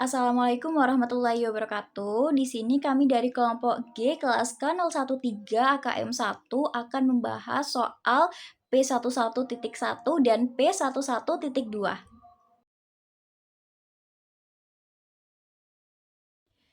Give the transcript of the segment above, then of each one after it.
Assalamualaikum warahmatullahi wabarakatuh. Di sini kami dari kelompok G kelas K013 AKM 1 akan membahas soal P11.1 dan P11.2.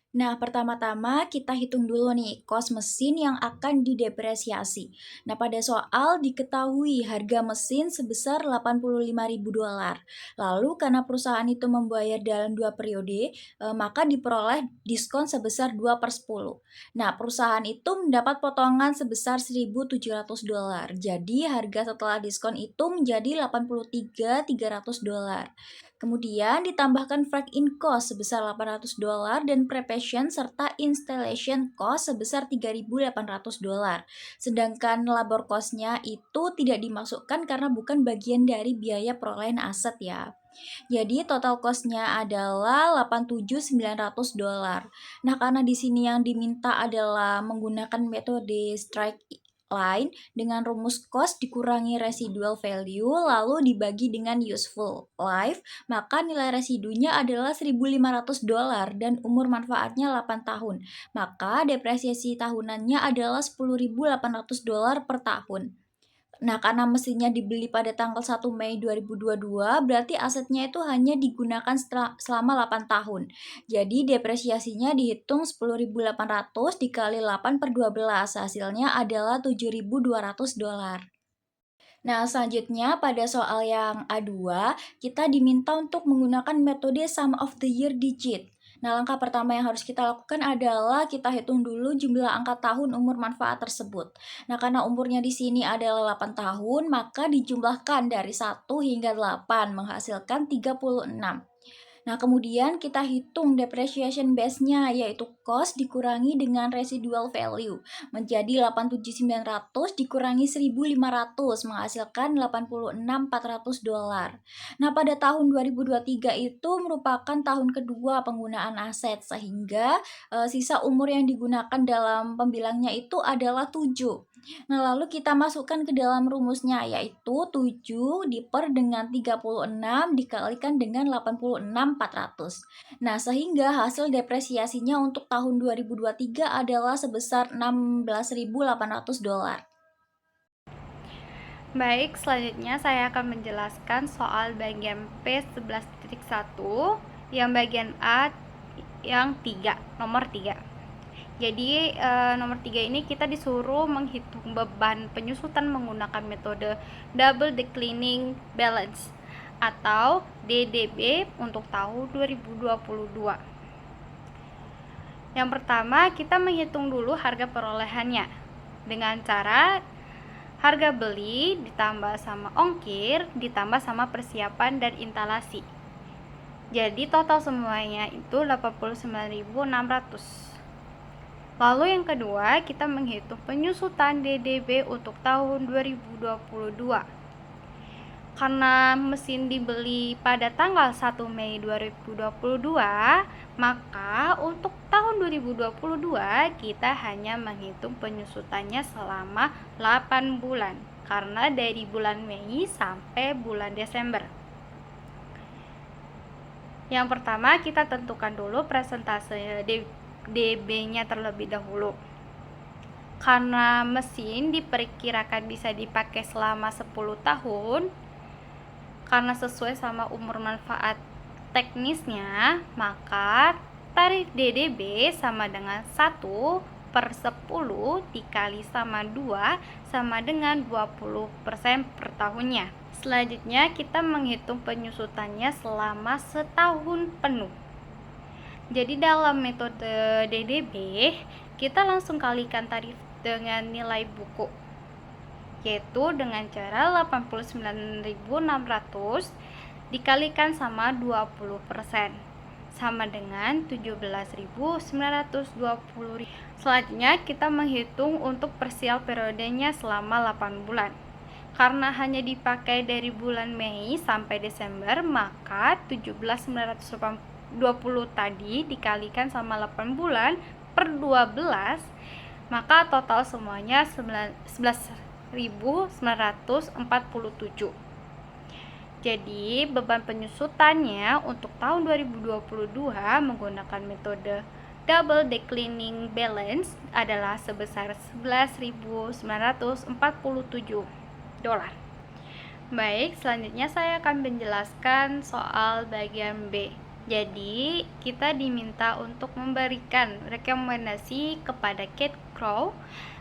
Nah, pertama-tama kita hitung dulu nih kos mesin yang akan didepresiasi. Nah, pada soal diketahui harga mesin sebesar $85.000. Lalu karena perusahaan itu membayar dalam 2 periode, maka diperoleh diskon sebesar 2/10. Nah, perusahaan itu mendapat potongan sebesar $1.700. Jadi harga setelah diskon itu menjadi $83.300. Kemudian ditambahkan freight in cost sebesar $800 dan preparation serta installation cost sebesar $3.800. Sedangkan labor cost-nya itu tidak dimasukkan karena bukan bagian dari biaya perolehan aset ya. Jadi total cost-nya adalah $87.900. Nah, karena di sini yang diminta adalah menggunakan metode strike line dengan rumus cost dikurangi residual value lalu dibagi dengan useful life, maka nilai residunya adalah $1.500 dan umur manfaatnya 8 tahun. Maka depresiasi tahunannya adalah $10.800 per tahun. Nah, karena mesinnya dibeli pada tanggal 1 Mei 2022, berarti asetnya itu hanya digunakan selama 8 tahun. Jadi depresiasinya dihitung 10.800 dikali 8/12, hasilnya adalah $7.200. Nah, selanjutnya pada soal yang A2, kita diminta untuk menggunakan metode sum of the year digit. Nah, langkah pertama yang harus kita lakukan adalah kita hitung dulu jumlah angka tahun umur manfaat tersebut. Nah, karena umurnya di sini adalah 8 tahun, maka dijumlahkan dari 1 hingga 8 menghasilkan 36. Nah, kemudian kita hitung depreciation base-nya, yaitu cost dikurangi dengan residual value, menjadi $87.900 dikurangi $1.500, menghasilkan $86.400. Nah, pada tahun 2023 itu merupakan tahun kedua penggunaan aset, sehingga sisa umur yang digunakan dalam pembilangnya itu adalah 7. Nah, lalu kita masukkan ke dalam rumusnya, yaitu 7 diper dengan 36 dikalikan dengan 86.400. Nah, sehingga hasil depresiasinya untuk tahun 2023 adalah sebesar $16.800. Baik, selanjutnya saya akan menjelaskan soal bagian P11.1 yang bagian A yang 3, nomor 3. Jadi nomor 3 ini kita disuruh menghitung beban penyusutan menggunakan metode Double Declining Balance atau DDB untuk tahun 2022. Yang pertama, kita menghitung dulu harga perolehannya dengan cara harga beli ditambah sama ongkir ditambah sama persiapan dan instalasi. Jadi total semuanya itu 89.600. Lalu yang kedua, kita menghitung penyusutan DDB untuk tahun 2022. Karena mesin dibeli pada tanggal 1 Mei 2022, maka untuk tahun 2022 kita hanya menghitung penyusutannya selama 8 bulan, karena dari bulan Mei sampai bulan Desember. Yang pertama, kita tentukan dulu persentase DB-nya terlebih dahulu. Karena mesin diperkirakan bisa dipakai selama 10 tahun, karena sesuai sama umur manfaat teknisnya, maka tarif DDB sama dengan 1/10 dikali sama 2 sama dengan 20% per tahunnya. Selanjutnya kita menghitung penyusutannya selama setahun penuh. Jadi dalam metode DDB, kita langsung kalikan tarif dengan nilai buku, yaitu dengan cara 89.600 dikalikan sama 20% sama dengan 17.920. Selanjutnya kita menghitung untuk parsial periodenya selama 8 bulan. Karena hanya dipakai dari bulan Mei sampai Desember, maka 17.920 tadi dikalikan sama 8 bulan per 12, maka total semuanya 11.947. Jadi, beban penyusutannya untuk tahun 2022 menggunakan metode double declining balance adalah sebesar 11.947 dolar. Baik, selanjutnya saya akan menjelaskan soal bagian B. Jadi, kita diminta untuk memberikan rekomendasi kepada Kate Crow,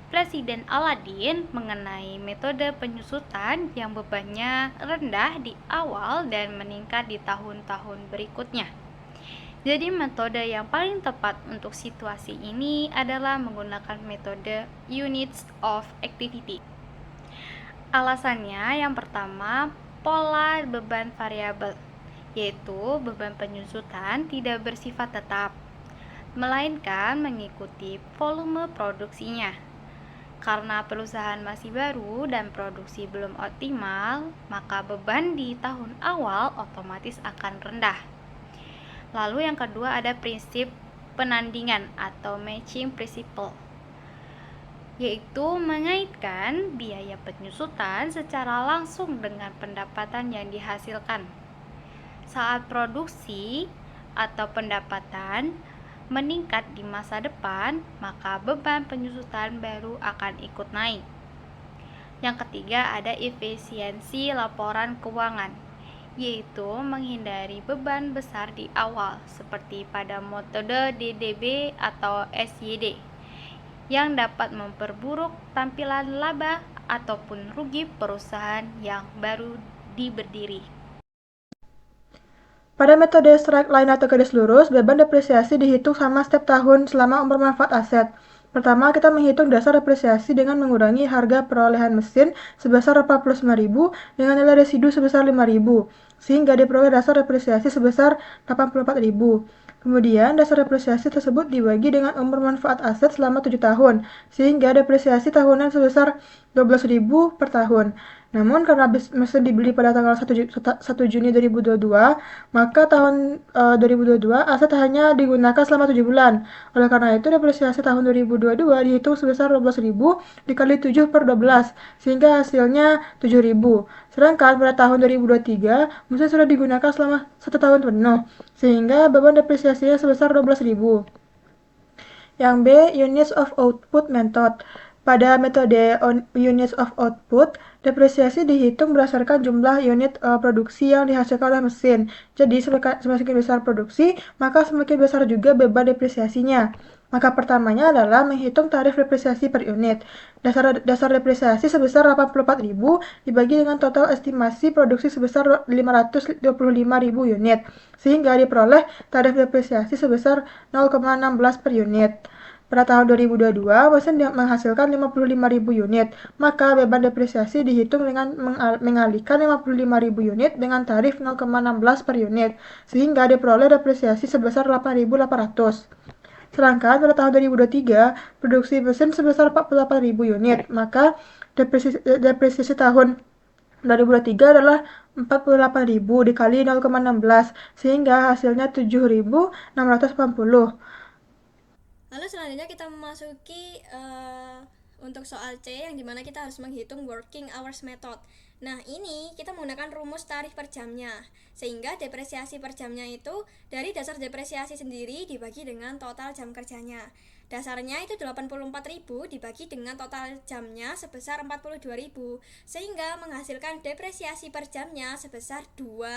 Presiden Aladdin, mengenai metode penyusutan yang bebannya rendah di awal dan meningkat di tahun-tahun berikutnya. Jadi metode yang paling tepat untuk situasi ini adalah menggunakan metode Units of Activity. Alasannya yang pertama, pola beban variabel, yaitu beban penyusutan tidak bersifat tetap, melainkan mengikuti volume produksinya. Karena perusahaan masih baru dan produksi belum optimal, maka beban di tahun awal otomatis akan rendah. Lalu yang kedua ada prinsip penandingan atau matching principle, yaitu mengaitkan biaya penyusutan secara langsung dengan pendapatan yang dihasilkan. Saat produksi atau pendapatan meningkat di masa depan, maka beban penyusutan baru akan ikut naik. Yang ketiga ada efisiensi laporan keuangan, yaitu menghindari beban besar di awal seperti pada metode DDB atau SYD yang dapat memperburuk tampilan laba ataupun rugi perusahaan yang baru berdiri. Pada metode strike line atau garis lurus, beban depresiasi dihitung sama setiap tahun selama umur manfaat aset. Pertama, kita menghitung dasar depresiasi dengan mengurangi harga perolehan mesin sebesar 45.000 dengan nilai residu sebesar 5.000, sehingga diperoleh dasar depresiasi sebesar 84.000. Kemudian, dasar depresiasi tersebut dibagi dengan umur manfaat aset selama 7 tahun, sehingga depresiasi tahunan sebesar 12.000 per tahun. Namun karena mesin dibeli pada tanggal 1 Juni 2022, maka tahun 2022 aset hanya digunakan selama 7 bulan. Oleh karena itu, depresiasi tahun 2022 dihitung sebesar 12.000 dikali 7 per 12, sehingga hasilnya 7.000. Sedangkan pada tahun 2023, mesin sudah digunakan selama 1 tahun penuh, sehingga beban depresiasinya sebesar 12.000. Yang B, Units of Output Method. Pada metode Units of Output, depresiasi dihitung berdasarkan jumlah unit produksi yang dihasilkan oleh mesin. Jadi, semakin besar produksi, maka semakin besar juga beban depresiasinya. Maka pertamanya adalah menghitung tarif depresiasi per unit. Dasar depresiasi sebesar 84.000 dibagi dengan total estimasi produksi sebesar 525.000 unit, sehingga diperoleh tarif depresiasi sebesar 0,16 per unit. Pada tahun 2022, mesin menghasilkan 55.000 unit, maka beban depresiasi dihitung dengan mengalihkan 55.000 unit dengan tarif 0,16 per unit, sehingga diperoleh depresiasi sebesar 8.800. Sedangkan pada tahun 2023, produksi mesin sebesar 48.000 unit, maka depresiasi tahun 2023 adalah 48.000 dikali 0,16, sehingga hasilnya 7.680. Lalu selanjutnya kita memasuki untuk soal C yang dimana kita harus menghitung working hours method. Nah, ini kita menggunakan rumus tarif per jamnya, sehingga depresiasi per jamnya itu dari dasar depresiasi sendiri dibagi dengan total jam kerjanya. Dasarnya itu 84.000 dibagi dengan total jamnya sebesar 42.000, sehingga menghasilkan depresiasi per jamnya sebesar 2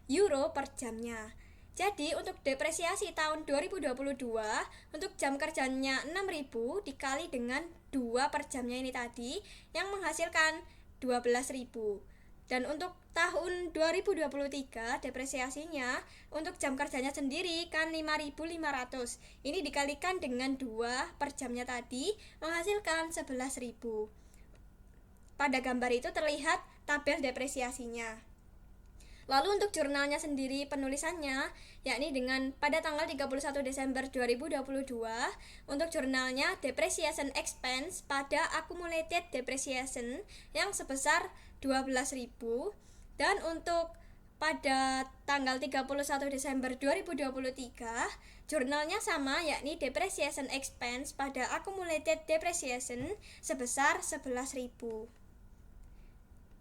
euro per jamnya. Jadi untuk depresiasi tahun 2022 untuk jam kerjanya 6.000 dikali dengan 2 per jamnya ini tadi yang menghasilkan 12.000. Dan untuk tahun 2023 depresiasinya untuk jam kerjanya sendiri kan 5.500. Ini dikalikan dengan 2 per jamnya tadi menghasilkan 11.000. Pada gambar itu terlihat tabel depresiasinya. Lalu untuk jurnalnya sendiri penulisannya yakni dengan pada tanggal 31 Desember 2022 untuk jurnalnya depreciation expense pada accumulated depreciation yang sebesar 12.000 dan untuk pada tanggal 31 Desember 2023 jurnalnya sama yakni depreciation expense pada accumulated depreciation sebesar 11.000.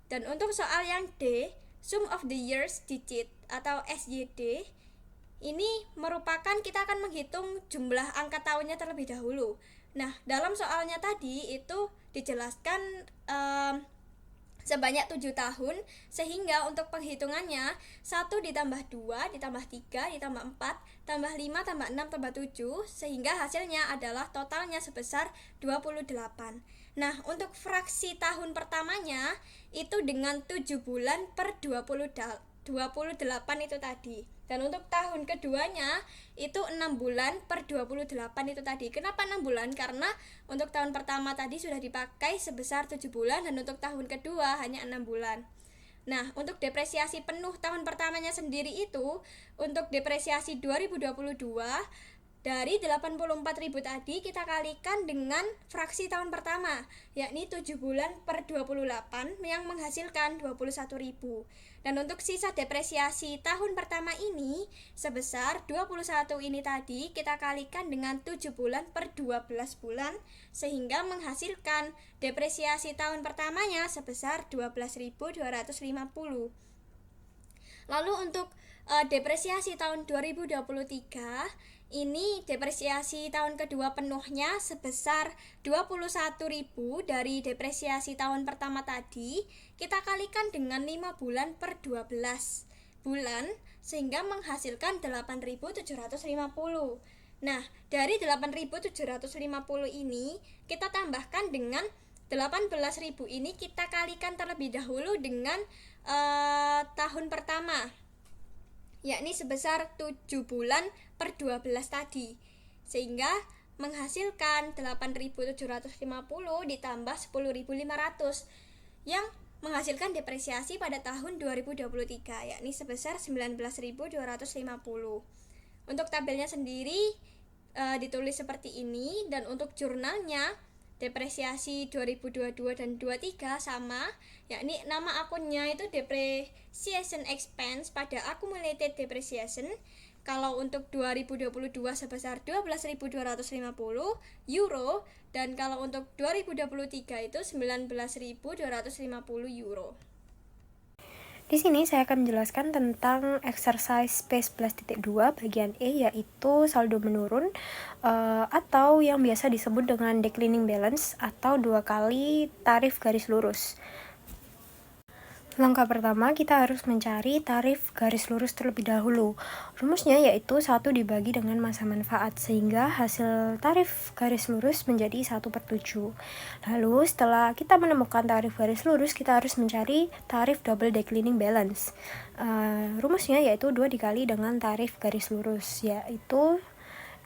Dan untuk soal yang D, sum of the years digit atau SYD ini merupakan kita akan menghitung jumlah angka tahunnya terlebih dahulu. Nah, dalam soalnya tadi itu dijelaskan sebanyak 7 tahun, sehingga untuk penghitungannya 1 ditambah 2 ditambah 3 ditambah 4 tambah 5 tambah 6 tambah 7, sehingga hasilnya adalah totalnya sebesar 28. Nah, untuk fraksi tahun pertamanya itu dengan 7 bulan per 28 itu tadi. Dan untuk tahun keduanya itu 6 bulan per 28 itu tadi. Kenapa 6 bulan? Karena untuk tahun pertama tadi sudah dipakai sebesar 7 bulan dan untuk tahun kedua hanya 6 bulan. Nah, untuk depresiasi penuh tahun pertamanya sendiri itu, untuk depresiasi 2022 dari 84.000 tadi kita kalikan dengan fraksi tahun pertama, yakni 7 bulan per 28 yang menghasilkan 21.000. Dan untuk sisa depresiasi tahun pertama ini sebesar 21 ini tadi kita kalikan dengan 7 bulan per 12 bulan sehingga menghasilkan depresiasi tahun pertamanya sebesar 12.250. Lalu untuk depresiasi tahun 2023 ini depresiasi tahun kedua penuhnya sebesar 21.000 dari depresiasi tahun pertama tadi kita kalikan dengan 5 bulan per 12 bulan sehingga menghasilkan 8.750. Nah, dari 8.750 ini kita tambahkan dengan 18.000 ini kita kalikan terlebih dahulu dengan tahun pertama, yakni sebesar 7 bulan per 12 tadi, sehingga menghasilkan 8.750 ditambah 10.500 yang menghasilkan depresiasi pada tahun 2023, yakni sebesar 19.250. Untuk tabelnya sendiri ditulis seperti ini, dan untuk jurnalnya depresiasi 2022 dan 23 sama, yakni nama akunnya itu depreciation expense pada accumulated depreciation. Kalau untuk 2022 sebesar 12.250 euro, dan kalau untuk 2023 itu 19.250 euro. Di sini saya akan menjelaskan tentang exercise P11.2 bagian E, yaitu saldo menurun atau yang biasa disebut dengan declining balance atau 2 kali tarif garis lurus. Langkah pertama, kita harus mencari tarif garis lurus terlebih dahulu. Rumusnya yaitu 1 dibagi dengan masa manfaat, sehingga hasil tarif garis lurus menjadi 1/7. Lalu setelah kita menemukan tarif garis lurus, kita harus mencari tarif double declining balance. Rumusnya yaitu 2 dikali dengan tarif garis lurus, yaitu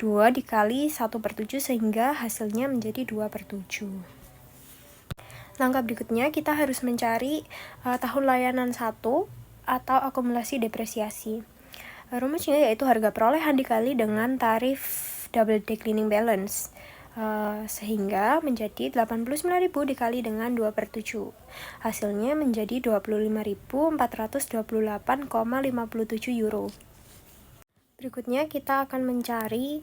2 dikali 1/7, sehingga hasilnya menjadi 2/7. Langkah berikutnya, kita harus mencari tahun layanan 1 atau akumulasi depresiasi. Rumusnya yaitu harga perolehan dikali dengan tarif double declining balance, sehingga menjadi 89.000 dikali dengan 2/7. Hasilnya menjadi 25.428,57 euro. Berikutnya kita akan mencari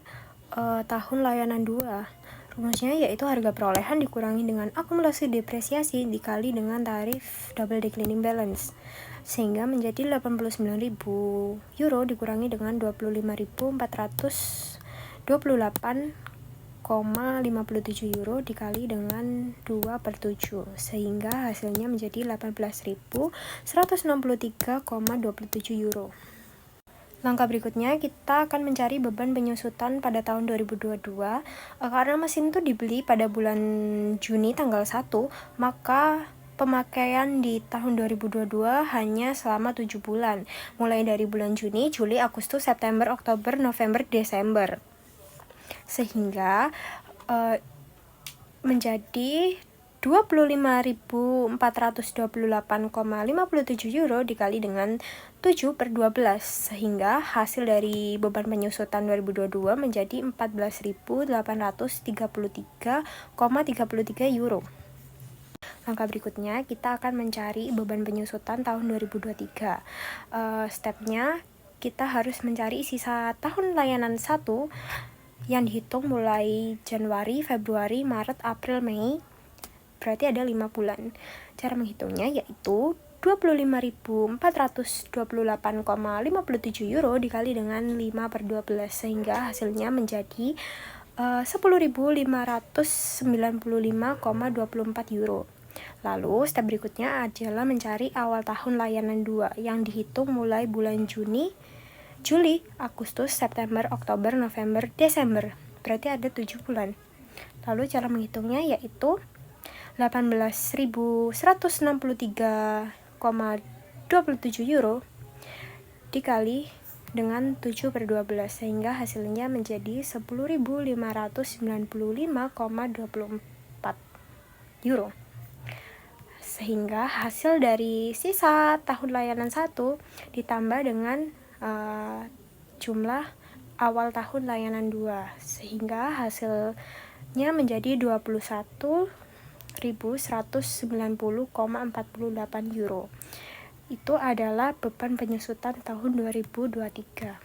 tahun layanan 2. Rumusnya yaitu harga perolehan dikurangi dengan akumulasi depresiasi dikali dengan tarif double declining balance, sehingga menjadi 89.000 euro dikurangi dengan 25.428,57 euro dikali dengan 2/7, sehingga hasilnya menjadi 18.163,27 euro. Langkah berikutnya, kita akan mencari beban penyusutan pada tahun 2022. Karena mesin itu dibeli pada bulan Juni tanggal 1, maka pemakaian di tahun 2022 hanya selama 7 bulan, mulai dari bulan Juni, Juli, Agustus, September, Oktober, November, Desember. Sehingga menjadi 25.428,57 euro dikali dengan 7/12, sehingga hasil dari beban penyusutan 2022 menjadi 14.833,33 euro. Langkah berikutnya, kita akan mencari beban penyusutan tahun 2023. Stepnya, kita harus mencari sisa tahun layanan 1 yang dihitung mulai Januari, Februari, Maret, April, Mei. Berarti ada 5 bulan. Cara menghitungnya yaitu 25.428,57 euro dikali dengan 5/12 sehingga hasilnya menjadi 10.595,24 euro. Lalu step berikutnya adalah mencari awal tahun layanan 2 yang dihitung mulai bulan Juni, Juli, Agustus, September, Oktober, November, Desember. Berarti ada 7 bulan. Lalu cara menghitungnya yaitu 18.163,27 euro dikali dengan 7/12 sehingga hasilnya menjadi 10.595,24 euro. Sehingga hasil dari sisa tahun layanan 1 ditambah dengan jumlah awal tahun layanan 2 sehingga hasilnya menjadi 21.190,48 euro. Itu adalah beban penyusutan tahun 2023.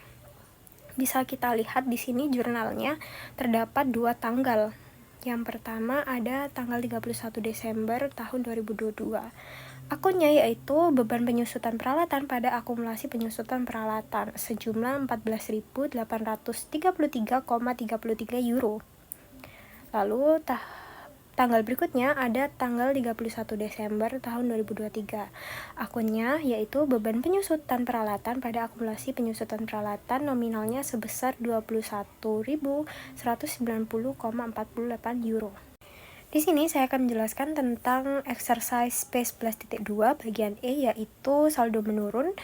Bisa kita lihat di sini jurnalnya terdapat 2 tanggal. Yang pertama ada tanggal 31 Desember tahun 2022. Akunnya yaitu beban penyusutan peralatan pada akumulasi penyusutan peralatan sejumlah 14.833,33 euro. Lalu tanggal berikutnya ada tanggal 31 Desember tahun 2023. Akunnya yaitu beban penyusutan peralatan pada akumulasi penyusutan peralatan nominalnya sebesar 21.190,48 euro. Di sini saya akan menjelaskan tentang exercise P11.2 bagian E yaitu saldo menurun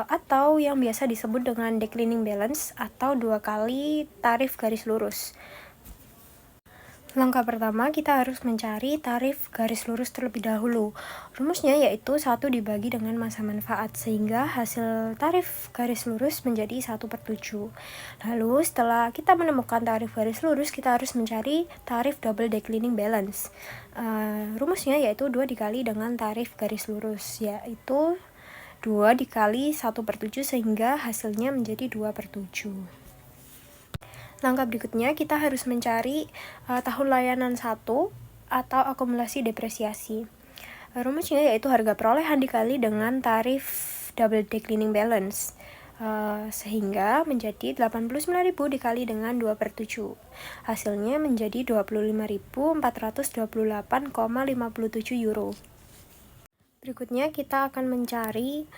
atau yang biasa disebut dengan declining balance atau 2 kali tarif garis lurus. Langkah pertama, kita harus mencari tarif garis lurus terlebih dahulu. Rumusnya yaitu 1 dibagi dengan masa manfaat, sehingga hasil tarif garis lurus menjadi 1/7. Lalu setelah kita menemukan tarif garis lurus, kita harus mencari tarif double declining balance. Rumusnya yaitu 2 dikali dengan tarif garis lurus, yaitu 2 dikali 1/7 sehingga hasilnya menjadi 2/7. Langkah berikutnya kita harus mencari tahun layanan 1 atau akumulasi depresiasi. Rumusnya yaitu harga perolehan dikali dengan tarif double declining balance sehingga menjadi 89.000 dikali dengan 2/7. Hasilnya menjadi 25.428,57 euro. Berikutnya kita akan mencari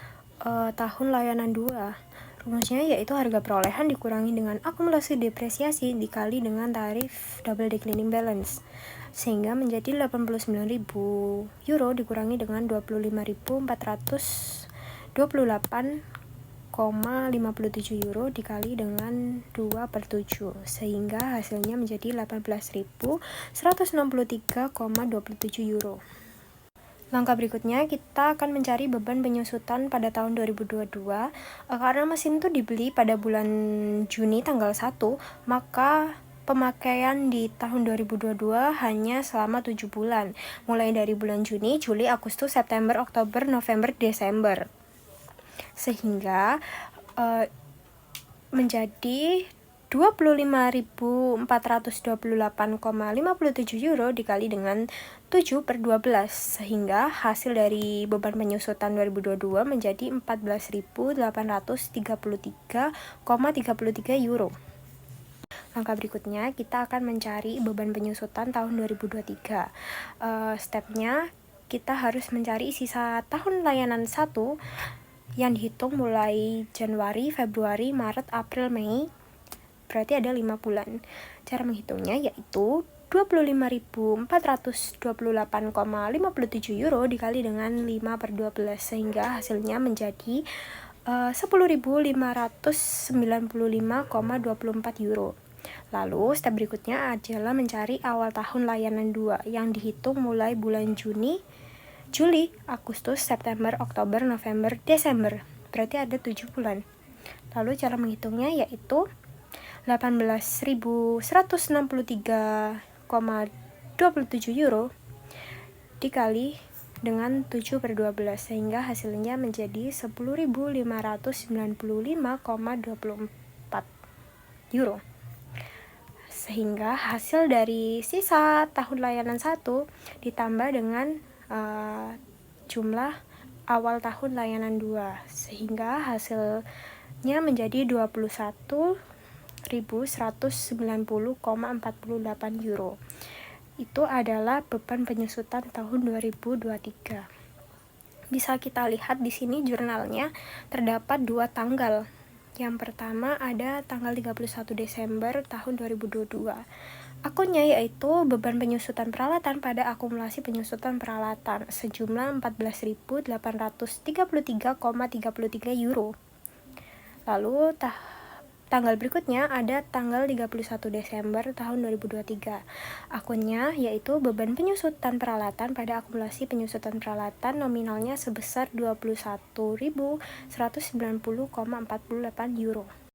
tahun layanan 2. Rumusnya yaitu harga perolehan dikurangi dengan akumulasi depresiasi dikali dengan tarif double declining balance sehingga menjadi 89.000 euro dikurangi dengan 25.428,57 euro dikali dengan 2/7 sehingga hasilnya menjadi 18.163,27 euro. Langkah berikutnya kita akan mencari beban penyusutan pada tahun 2022. Karena mesin itu dibeli pada bulan Juni tanggal 1, maka pemakaian di tahun 2022 hanya selama 7 bulan, mulai dari bulan Juni, Juli, Agustus, September, Oktober, November, Desember. Sehingga menjadi 25.428,57 euro dikali dengan 7/12 sehingga hasil dari beban penyusutan 2022 menjadi 14.833,33 euro. Langkah berikutnya kita akan mencari beban penyusutan tahun 2023. Stepnya kita harus mencari sisa tahun layanan 1 yang dihitung mulai Januari, Februari, Maret, April, Mei. Berarti ada 5 bulan. Cara menghitungnya yaitu 25.428,57 euro dikali dengan 5/12 sehingga hasilnya menjadi 10.595,24 euro. Lalu step berikutnya adalah mencari awal tahun layanan 2 yang dihitung mulai bulan Juni, Juli, Agustus, September, Oktober, November, Desember. Berarti ada 7 bulan. Lalu cara menghitungnya yaitu 18.163,27 euro dikali dengan 7/12 sehingga hasilnya menjadi 10.595,24 euro. Sehingga hasil dari sisa tahun layanan 1 ditambah dengan jumlah awal tahun layanan 2, sehingga hasilnya menjadi 21.190,48 euro. Itu adalah beban penyusutan tahun 2023. Bisa kita lihat di sini jurnalnya terdapat 2 tanggal. Yang pertama ada tanggal 31 Desember tahun 2022. Akunnya yaitu beban penyusutan peralatan pada akumulasi penyusutan peralatan sejumlah 14.833,33 euro. Lalu tanggal berikutnya ada tanggal 31 Desember tahun 2023. Akunnya yaitu beban penyusutan peralatan pada akumulasi penyusutan peralatan nominalnya sebesar 21.190,48 euro.